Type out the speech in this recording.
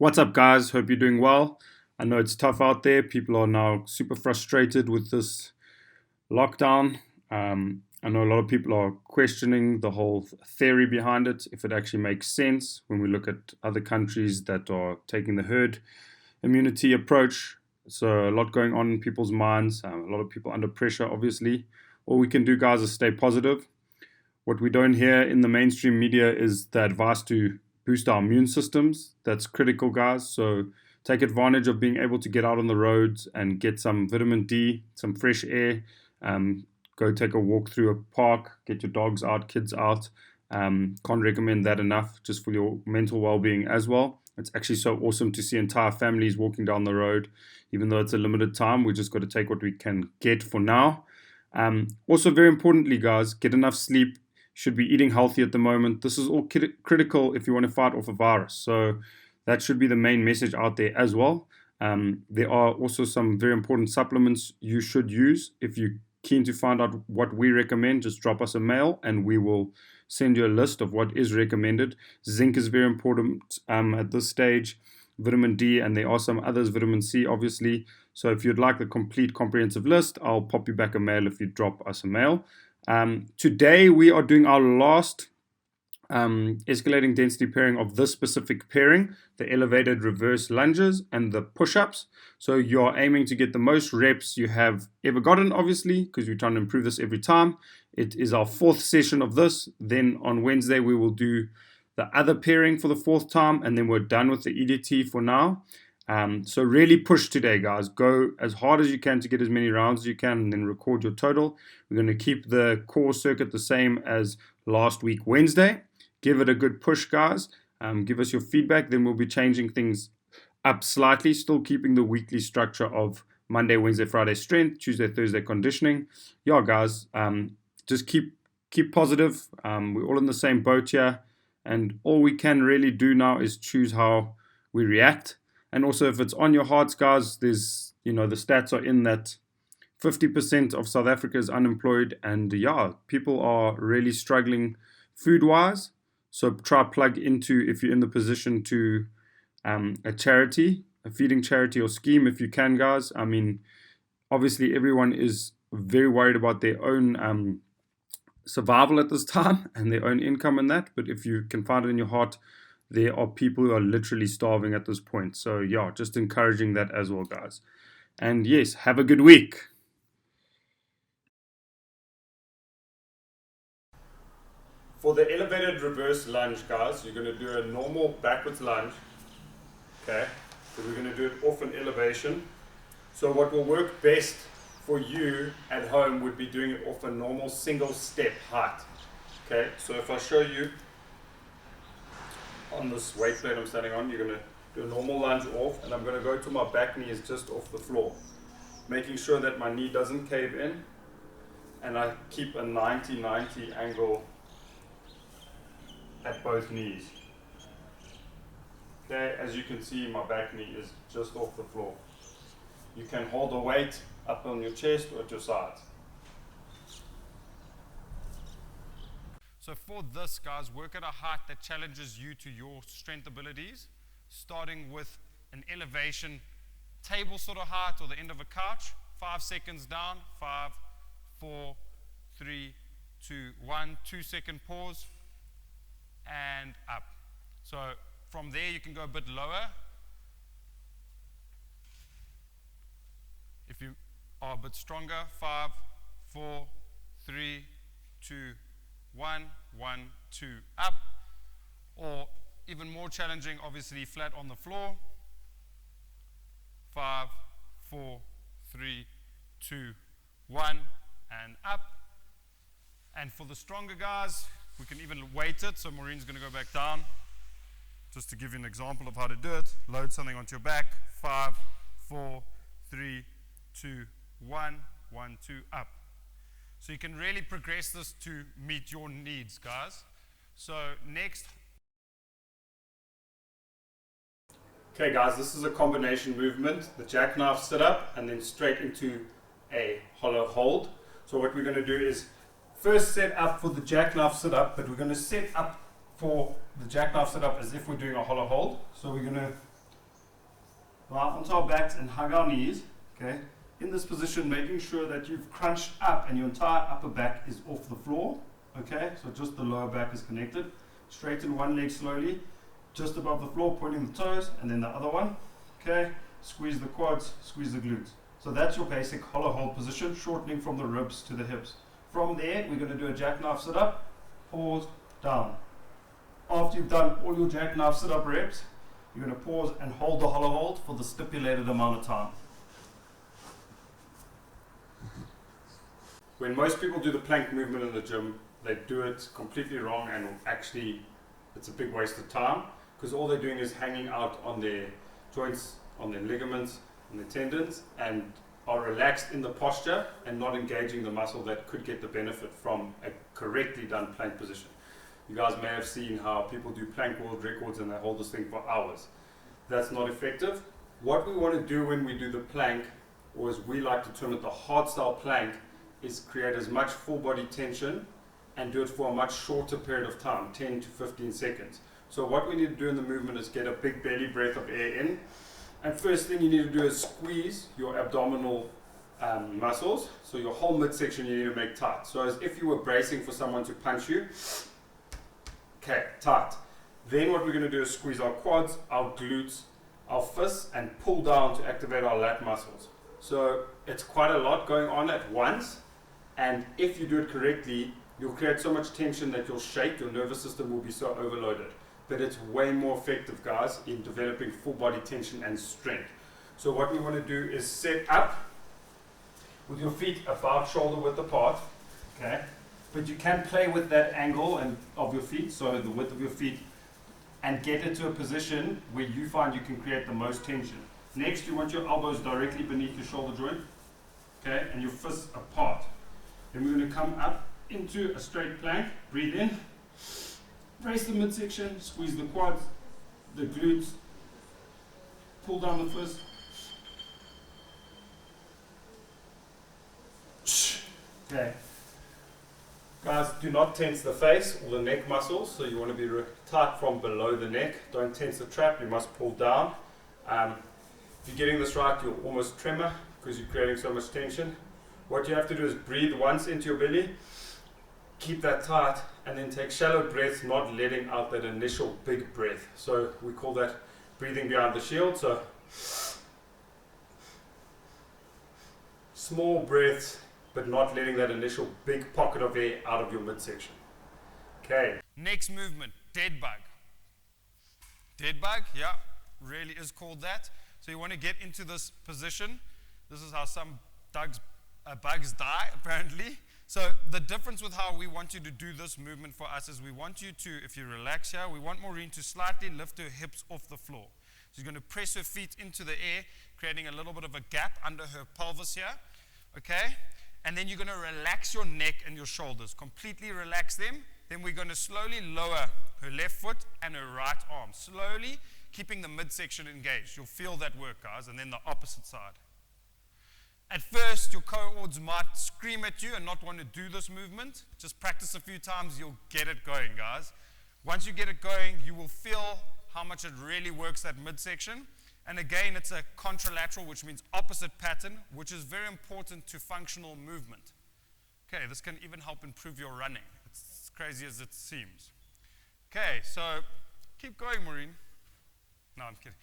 What's up, guys? Hope you're doing well. I know it's tough out there. People are now super frustrated with this lockdown. I know a lot of people are questioning the whole theory behind it, if it actually makes sense when we look at other countries that are taking the herd immunity approach. So, a lot going on in people's minds, a lot of people under pressure, obviously. All we can do, guys, is stay positive. What we don't hear in the mainstream media is the advice to boost our immune systems. That's critical, guys. So take advantage of being able to get out on the roads and get some vitamin D, some fresh air. Go take a walk through a park, get your dogs out, kids out. Can't recommend that enough, just for your mental well being as well. It's actually so awesome to see entire families walking down the road, even though it's a limited time. We just got to take what we can get for now. Also, very importantly, guys, get enough sleep. Should be eating healthy at the moment. This is all critical if you want to fight off a virus. So that should be the main message out there as well. There are also some very important supplements you should use. If you're keen to find out what we recommend, just drop us a mail and we will send you a list of what is recommended. Zinc is very important at this stage, vitamin D, and there are some others, vitamin C, obviously. So if you'd like the complete comprehensive list, I'll pop you back a mail if you drop us a mail. Today we are doing our last escalating density pairing of this specific pairing, the elevated reverse lunges and the push-ups. So you're aiming to get the most reps you have ever gotten, obviously, because we're trying to improve this every time. It is our fourth session of this. Then on Wednesday we will do the other pairing for the fourth time, and then we're done with the EDT for now. So really push today, guys. Go as hard as you can to get as many rounds as you can, and then record your total. We're going to keep the core circuit the same as last week, Wednesday. Give it a good push, guys. Give us your feedback. Then we'll be changing things up slightly, still keeping the weekly structure of Monday, Wednesday, Friday strength, Tuesday, Thursday conditioning. Yeah, guys, just keep positive. We're all in the same boat here, and all we can really do now is choose how we react. And also, if it's on your hearts, guys, there's, the stats are in that 50% of South Africa is unemployed, and yeah, people are really struggling food-wise. So try plug into, if you're in the position to, a charity, a feeding charity or scheme, if you can, guys. I mean, obviously everyone is very worried about their own survival at this time and their own income and that. But if you can find it in your heart, there are people who are literally starving at this point. So yeah, just encouraging that as well, guys. And yes, have a good week. For the elevated reverse lunge, guys, you're going to do a normal backwards lunge. Okay, so we're going to do it off an elevation. So what will work best for you at home would be doing it off a normal single step height. Okay, so if I show you on this weight plate I'm standing on, you're going to do a normal lunge off, and I'm going to go to my back knee is just off the floor, making sure that my knee doesn't cave in, and I keep a 90-90 angle at both knees. Okay, as you can see, my back knee is just off the floor. You can hold the weight up on your chest or at your sides. So for this, guys, work at a height that challenges you to your strength abilities, starting with an elevation table sort of height or the end of a couch. 5 seconds down, 5, 4, 3, 2, 1, 2-second pause, and up. So from there you can go a bit lower. If you are a bit stronger, 5, 4, 3, 2, 1, 1, 2, up. Or even more challenging, obviously flat on the floor. 5, 4, 3, 2, 1, and up. And for the stronger guys, we can even weight it. So Maureen's going to go back down. Just to give you an example of how to do it. Load something onto your back. 5, 4, 3, 2, 1, 1, 2, up. So you can really progress this to meet your needs, guys. So next. Okay, guys, this is a combination movement. The jackknife sit up and then straight into a hollow hold. So what we're going to do is first set up for the jackknife sit up, but we're going to set up for the jackknife sit up as if we're doing a hollow hold. So we're going to lie onto our backs and hug our knees, okay? In this position, making sure that you've crunched up and your entire upper back is off the floor, okay? So just the lower back is connected. Straighten one leg slowly, just above the floor, pointing the toes, and then the other one, okay? Squeeze the quads, squeeze the glutes. So that's your basic hollow hold position, shortening from the ribs to the hips. From there, we're going to do a jackknife sit-up, pause, down. After you've done all your jackknife sit-up reps, you're going to pause and hold the hollow hold for the stipulated amount of time. When most people do the plank movement in the gym, they do it completely wrong, and actually it's a big waste of time, because all they're doing is hanging out on their joints, on their ligaments, on their tendons, and are relaxed in the posture and not engaging the muscle that could get the benefit from a correctly done plank position. You guys may have seen how people do plank world records and they hold this thing for hours. That's not effective. What we want to do when we do the plank, or as we like to term it, the hard style plank, is create as much full body tension and do it for a much shorter period of time, 10 to 15 seconds. So what we need to do in the movement is get a big belly breath of air in. And first thing you need to do is squeeze your abdominal muscles. So your whole midsection you need to make tight. So as if you were bracing for someone to punch you. Okay, tight. Then what we're going to do is squeeze our quads, our glutes, our fists, and pull down to activate our lat muscles. So it's quite a lot going on at once. And if you do it correctly, you'll create so much tension that you'll shake, your nervous system will be so overloaded. But it's way more effective, guys, in developing full body tension and strength. So what we want to do is set up with your feet about shoulder width apart, okay? But you can play with that angle and of your feet, so the width of your feet, and get it to a position where you find you can create the most tension. Next, you want your elbows directly beneath your shoulder joint, okay, and your fists apart. Then we're going to come up into a straight plank. Breathe in, brace the midsection, squeeze the quads, the glutes, pull down the fist. Okay. Guys, do not tense the face or the neck muscles, so you want to be tight from below the neck. Don't tense the trap, you must pull down. If you're getting this right, you'll almost tremor because you're creating so much tension. What you have to do is breathe once into your belly, keep that tight, and then take shallow breaths, not letting out that initial big breath. So we call that breathing behind the shield. So small breaths, but not letting that initial big pocket of air out of your midsection. Okay. Next movement, dead bug. Dead bug, yeah, really is called that. So you want to get into this position. This is how some bugs die, apparently. So the difference with how we want you to do this movement for us is we want you to, if you relax here, we want Maureen to slightly lift her hips off the floor. So you're going to press her feet into the air, creating a little bit of a gap under her pelvis here, okay? And then you're going to relax your neck and your shoulders, completely relax them. Then we're going to slowly lower her left foot and her right arm, slowly keeping the midsection engaged. You'll feel that work, guys, and then the opposite side. At first, your cohorts might scream at you and not want to do this movement. Just practice a few times, you'll get it going, guys. Once you get it going, you will feel how much it really works that midsection. And again, it's a contralateral, which means opposite pattern, which is very important to functional movement. Okay, this can even help improve your running. It's as crazy as it seems. Okay, so keep going, Maureen. No, I'm kidding.